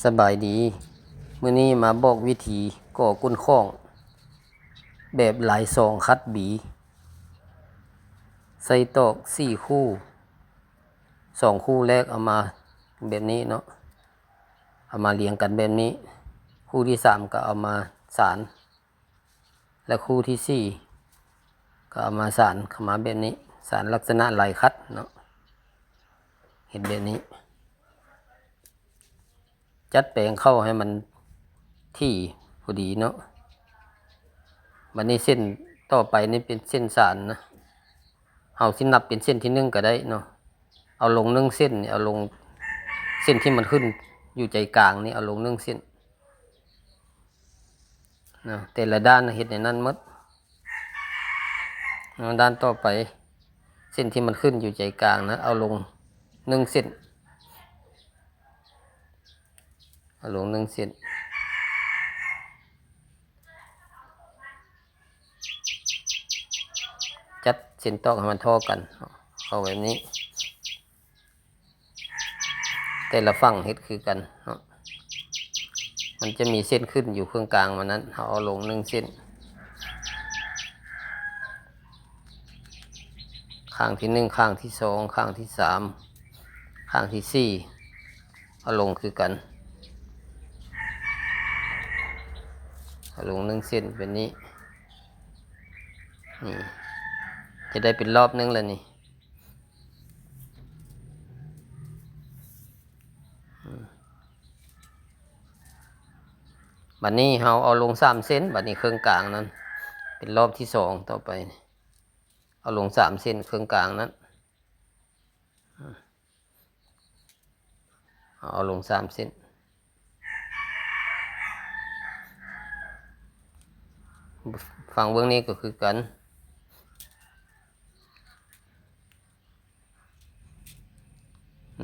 สบายดีมื้อนี้มาบอกวิธีก่อก้นข้องแบบหลายซองคัดบีใส่ตอก4คู่2คู่แรกเอามาแบบนี้เนาะเอามาเรียงกันแบบนี้คู่ที่3ก็เอามาสานและคู่ที่4ก็เอามาสานเข้ามาแบบนี้สานลักษณะลายคัดเนาะเห็นแบบนี้จัดแปลงเข้าให้มันที่พอดีเนาะบัดนี้เส้นต่อไปนี่เป็นเส้นสานนะเอาสินับเป็นเส้นที่1ก็ได้เนาะเอาลง1เส้นเอาลงเส้นที่มันขึ้นอยู่ใจกลางนี่เอาลง1เส้นนะแต่ละด้านเฮ็ดในนั้นหมดด้านต่อไปเส้นที่มันขึ้นอยู่ใจกลางนะเอาลง1เส้นเอาลง1เส้นจัดเส้นตอกให้มันเท่ากันเข้าแบบนี้แต่ละฝั่งเฮ็ดคือกันเนาะมันจะมีเส้นขึ้นอยู่เครื่องกลางมันนั้นเอาลง1เส้นข้างที่1ข้างที่2ข้างที่3ข้างที่4เอาลงคือกันเอาลง1เส้นแบบนี้นี่จะได้เป็นรอบนึงแล้วนี่บัดนี้เราเอาลง3เส้นบัดนี้เครื่องกลางนั้นเป็นรอบที่2ต่อไปเอาลง3เส้นเครื่องกลางนั้นเอาลง3เส้นฝั่งเบื้องนี้ก็คือกัน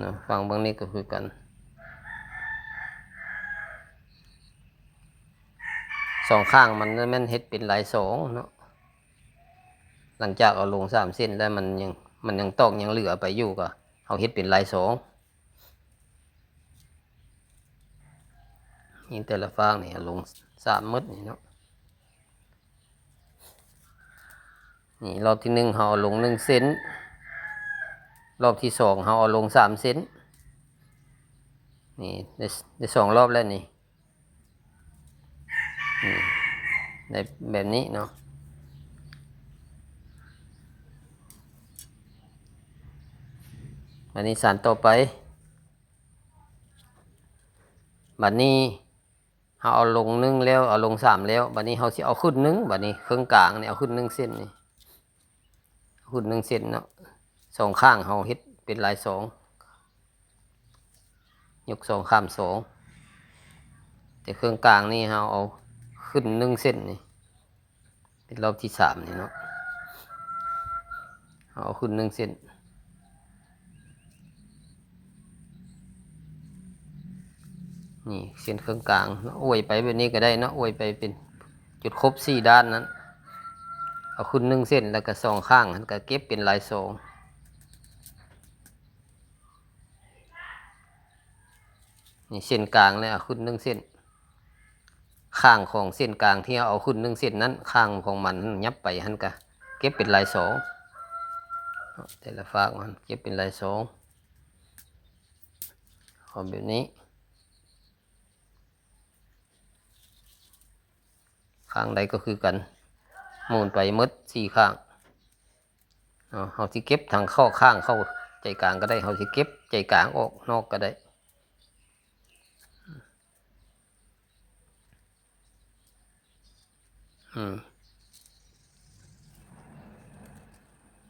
นะฝั่งเบื้องนี้ก็คือกัน2ข้างมันเฮ็ดเป็นลาย2เนาะหลังจากเอาลง3เส้นแล้วมันยังตอกยังเหลือไปอยู่ก็เอาเฮ็ดเป็นลาย2นี่แต่ละฝั่งนี่ลง3หมดนี่เนาะนี่รอบที่1เราเอาลง1เส้นรอบที่2เราเอาลง3เส้นนี่ได้2รอบแล้วนี่ได้แบบนี้เนาะอันนี้สานต่อไปบัดนี้เอาลง1แล้วเอาลง3แล้วบัดนี้เราสิเอาขึ้น1บัดนี้เครื่องกลางนี่เอาขึ้น1เส้นนี่ขึ้น1เส้นเนาะ2ข้างเราเฮ็ดเป็นลาย2ยก2ข้าม2แต่เครื่องกลางนี่เราเอาขึ้น1เส้นนี่เป็นรอบที่3นี่เนาะเอาขึ้น1เส้นนี่เส้นเครื่องกลางอวยไปแบบนี้ก็ได้เนาะอวยไปเป็นจุดครบ4ด้านนั้นเอาขึ้น1เส้นแล้วก็2ข้างนั้นก็เก็บเป็นลาย2นี่เส้นกลางเลยเอาขึ้น1เส้นข้างของเส้นกลางที่เอาขึ้น1เส้นนั้นข้างของมันยับไปหันก็เก็บเป็นลาย2แต่ละฝากมันเก็บเป็นลาย2เอาแบบนี้ข้างใดก็คือกันหมุนไปหมด4ข้างเราที่เก็บทางเข้าข้างเข้าใจกลางก็ได้เราที่เก็บใจกลางออกนอกก็ได้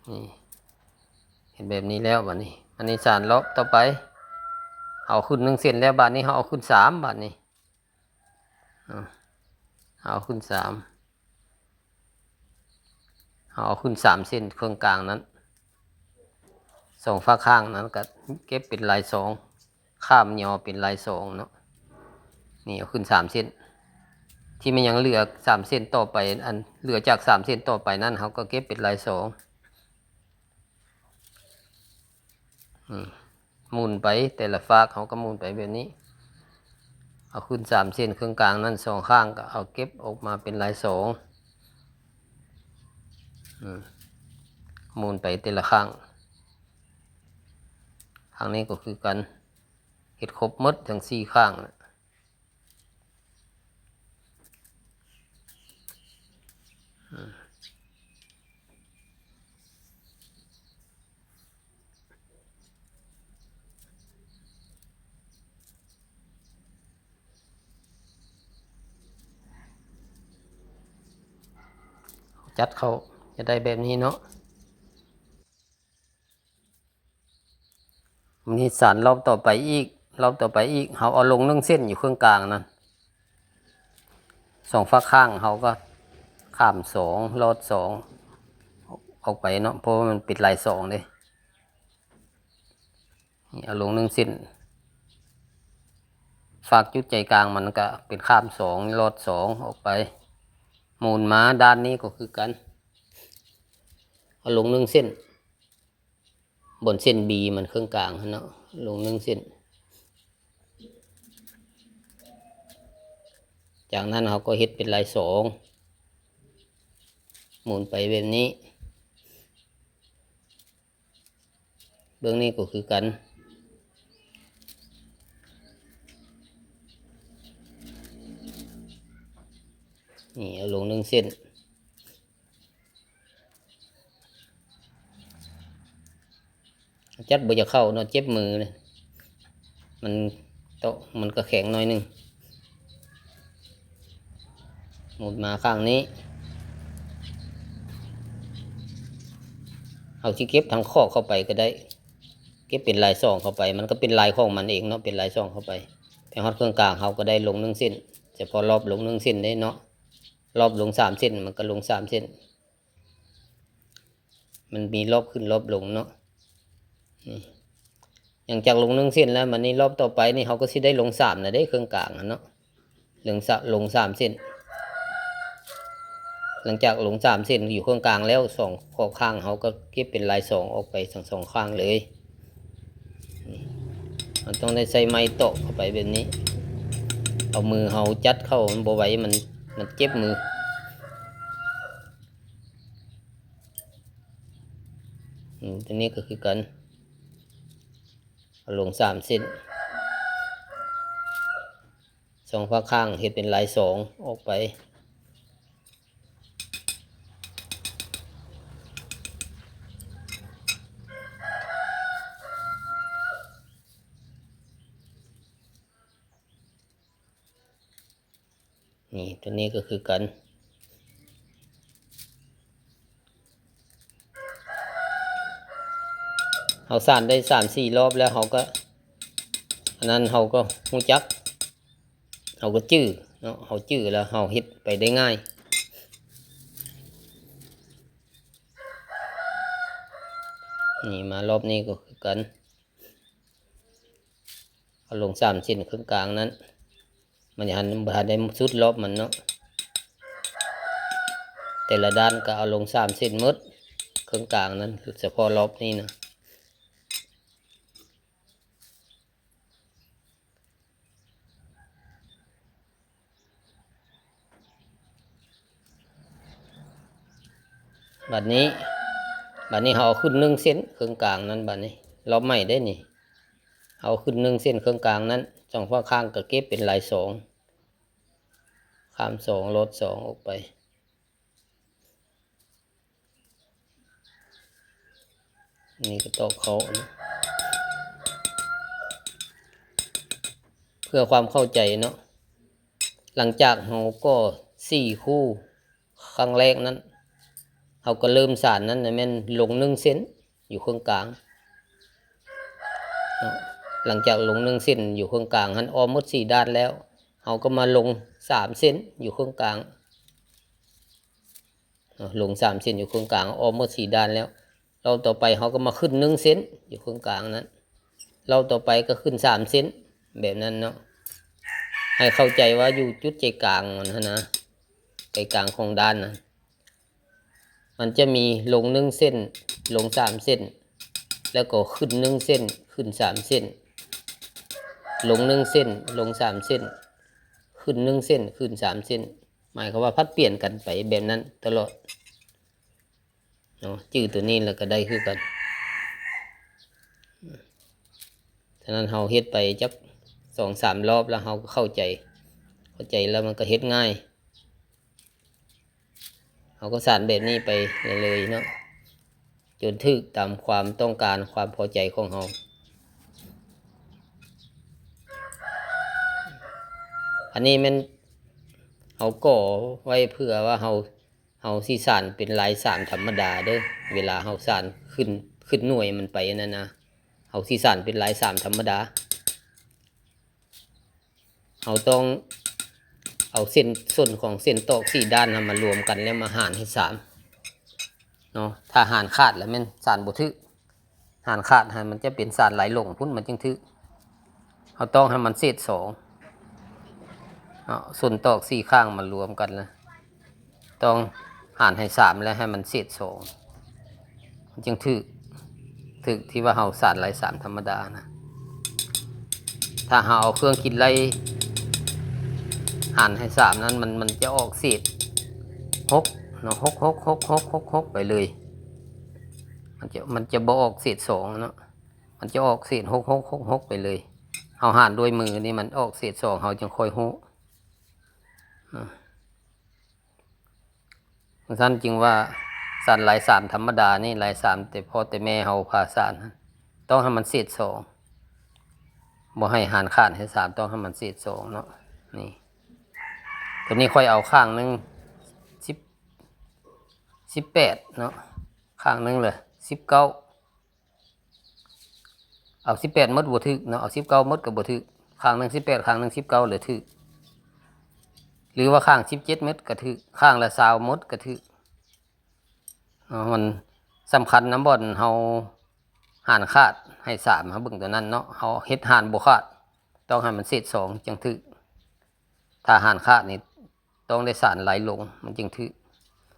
นี่เห็นแบบนี้แล้วบัดนี้อันนี้สานลบต่อไปเอาขึ้น1เส้นแล้วบัดนี้เราเอาขึ้น3บัดนี้เอาขึ้น3เอาขึ้น3เส้นเครื่องกลางนั้น2ฝาข้างนั้นก็เก็บเป็นลาย2ข้ามยอเป็นลาย2เนาะนี่เอาขึ้น3เส้นที่มันยังเหลือ3เส้นต่อไปอันเหลือจาก3เส้นต่อไปนั้นเขาก็เก็บเป็นลาย2หมุนไปแต่ละฝากเขาก็หมุนไปแบบนี้ เอาขึ้น3 เส้นเครื่องกลางนั้น2 ข้างก็เอาเก็บออกมาเป็นลาย2หมุนไปแต่ละข้างข้างนี้ก็คือกันเฮ็ดครบหมดทั้ง4 ข้างจัดเขาจะได้แบบนี้เนาะมีสารรอบต่อไปอีกเขาเอาลง1 เส้นอยู่เครื่องกลางนั้น2 ฝั่งข้างเขาก็ข้าม2ลอด2ออกไปเนาะเพราะว่ามันปิดลาย2เลยเอาลง1 เส้นฝากจุดใจกลางมันก็เป็นข้าม2ลอด2ออกไปหมุนมาด้านนี้ก็คือกันเอาลง1 เส้นบนเส้น B มันเครื่องกลางเนาะลง1 เส้นจากนั้นเขาก็เฮ็ดเป็นลาย2หมุนไปแบบนี้เบื้องนี้ก็คือกันนี่เอาลง1 เส้นจัดบ่จะเข้าเนาะเจ็บมือเลยมันโตมันก็แข็งหน่อยนึงหมุนมาข้างนี้เอาที่เก็บทั้งข้อเข้าไปก็ได้เก็บเป็นลาย2เข้าไปมันก็เป็นลายของมันเองเนาะเป็นลาย2เข้าไปแต่ฮอดเครื่องกลางเขาก็ได้ลง1 เส้นเฉพาะรอบลง1 เส้นได้เนาะรอบลง3 เส้นมันก็ลง3 เส้นมันมีรอบขึ้นรอบลงเนาะอย่างจากลง1 เส้นแล้วมันนี่รอบต่อไปนี่เขาก็สิได้ลง3นะได้เครื่องกลางเนาะลง3 เส้นหลังจากลง3 เส้นอยู่เครื่องกลางแล้ว2 ข้อข้างเขาก็เก็บเป็นลาย2ออกไปทั้ง2 ข้างเลยมันต้องได้ใส่ไม้โตะเข้าไปแบบนี้เอามือเขาจัดเข้ามันบ่ไหวมันเจ็บมือตัวนี้ก็คือกันเอาลง3 เส้น2 ฝั่งข้างเฮ็ดเป็นลาย2ออกไปนี่ตัวนี้ก็คือกันเขาสานได้3-4 รอบแล้วเขาก็อันนั้นเขาก็รู้จักเขาก็จื้อเนาะเขาจื้อแล้วเขาเฮ็ดไปได้ง่ายนี่มารอบนี้ก็คือกันเอาลง3 เส้นเครื่องกลางนั้นมันจะหันได้สุดรอบมันเนาะแต่ละด้านก็เอาลง3 เส้นหมดเครื่องกลางนั้นเฉพาะรอบนี้นะบัดนี้เขาเอาขึ้น1 เส้นเครื่องกลางนั้นบัดนี้รอบใหม่ได้นี่เอาขึ้น1 เส้นเครื่องกลางนั้น2 ฝั่งข้างก็เก็บเป็นลาย2ข้าม2ลด2ออกไปนี่ก็ตอกเขานะเพื่อความเข้าใจเนาะหลังจากเราก็4 คู่ครั้งแรกนั้นเขาก็เริ่มสานนั้นนะแม่นลง1 เส้นอยู่เครื่องกลางหลังจากลง1 เส้นอยู่เครื่องกลางหันอ้อมหมด4 ด้านแล้วเขาก็มาลง3 เส้นอยู่เครื่องกลางลง3 เส้นอยู่เครื่องกลางอ้อมหมด4 ด้านแล้วเราต่อไปเขาก็มาขึ้น1 เส้นอยู่เครื่องกลางนั้นเราต่อไปก็ขึ้น3 เส้นแบบนั้นเนาะให้เข้าใจว่าอยู่จุดใจกลางมันนะใจกลางของด้านนะมันจะมีลง1 เส้นลง3 เส้นแล้วก็ขึ้น1 เส้นขึ้น3 เส้นลง1 เส้นลง3 เส้น ขึ้น1 เส้นขึ้น3 เส้นหมายความว่าพัดเปลี่ยนกันไปแบบนั้นตลอดเนาะจื้อตัวนี้แล้วก็ได้คือกันฉะนั้นเฮาเฮ็ดไปจัก2-3 รอบแล้วเฮาก็เข้าใจแล้วมันก็เฮ็ดง่ายเฮาก็สานแบบนี้ไปเลยๆเนาะจนถึกตามความต้องการความพอใจของเฮาอันนี้มันเฮาก่อไว้เพื่อว่าเฮาสิสานเป็นลาย3ธรรมดาเด้อเวลาเฮาสานขึ้นหน่วยมันไปนั่นนะเฮาสิสานเป็นลาย3ธรรมดาเฮาต้องเอาเส้นส่วนของเส้นตอก4ด้านมารวมกันแล้วมาหารให้3เนาะถ้าหารขาดแล้วมันสานบ่ถึกหารขาดให้มันจะเป็นสานไหลลงพุ่นมันจึงถึกเฮาต้องให้มันเศษ2ส่วนตอก4ข้างมารวมกันแล้วต้องหารให้3แล้วให้มันเศษ2มันจึงถึกที่ว่าเฮาสานไหล3ธรรมดานะถ้าเฮาเอาเครื่องคิดไล่หารให้3นั้นมันจะออกเศษ6เนาะ6ไปเลยมันจะบ่ออกเศษ2เนาะมันจะออกเศษ6ไปเลยเฮาหารด้วยมือนี่มันออกเศษ2เฮาจึงค่อยฮู้ท่านจึงว่าสานลาย3ธรรมดานี่ลาย3แต่พ่อแต่แม่เฮาพาสานต้องให้มันเศษ2บ่ให้หารขาดให้3ต้องให้มันเศษ2เนาะนี่ตัวนี้ค่อยเอาข้างนึง18เนาะข้างนึงเลย19เอา18มดบ่ถึกเนาะเอา19มดก็บ่ถึกข้างนึง18ข้างนึง19เลยถึกหรือว่าข้าง17เม็ดก็ถึกข้างละ20มดก็ถึกมันสำคัญน้ำบ่อนเฮาหารขาดให้3เฮาเบิ่งตัวนั้นเนาะเฮาเฮ็ดหารบ่ขาดต้องให้มันเศษ2จังถึกถ้าหารขาดนี่ต้องได้สานไหลลงมันจึงถึก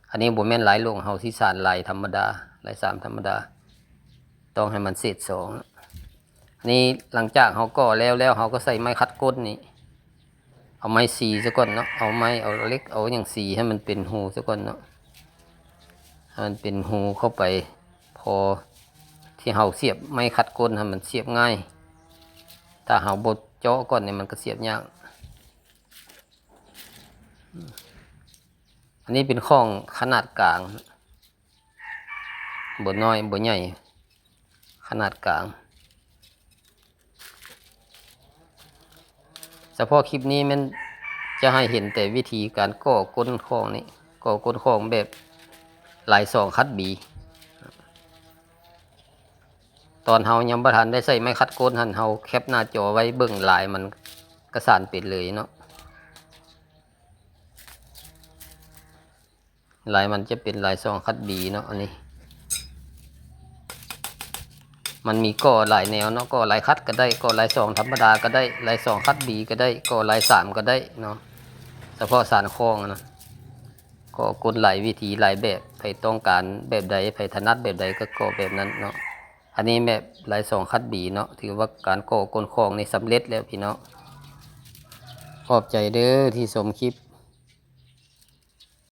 อันนี้บ่แม่นไหลลงเฮาสิสานไหลธรรมดาไหล3ธรรมดาต้องให้มันเศษ2อันนี้หลังจากเฮาก่อแล้วเฮาก็ใส่ไม้คัดก้นนี่เอาไม้สีซะก่อนเนาะเอาเล็กเอาอย่างสีให้มันเป็นหูซะก่อนเนาะให้มันเป็นหูเข้าไปพอที่เฮาเสียบไม้คัดก้นให้มันเสียบง่ายถ้าเฮาบ่เจาะก่อนนี่มันก็เสียบยากอันนี้เป็นข้องขนาดกลางบ่น้อยบ่ใหญ่ขนาดกลางเฉพาะคลิปนี้มันจะให้เห็นแต่วิธีการก่อก้นข้องนี่ก่อก้นข้องแบบลาย2คัดบีตอนเฮายังบ่ทันได้ใส่ไม้คัดก้นหั่นเฮาแคปหน้าจอไว้เบิ่งลายมันกระสานเป็นเลยเนาะลายมันจะเป็นลาย2คัดบีเนาะอันนี้มันมีก่อหลายแนวเนาะก่อลายคัดก็ได้ก่อลาย2ธรรมดาก็ได้ลาย2คัดบีก็ได้ก่อลาย3ก็ได้เนาะเฉพาะสานคล้องนะก็กลหลายวิธีหลายแบบใครต้องการแบบใดใครถนัดแบบใดก็ก่อแบบนั้นเนาะอันนี้แบบลาย2คัดบีเนาะถือว่าการก่อกลคล้องนี่สำเร็จแล้วพี่น้องขอบใจเด้อที่ชมคลิป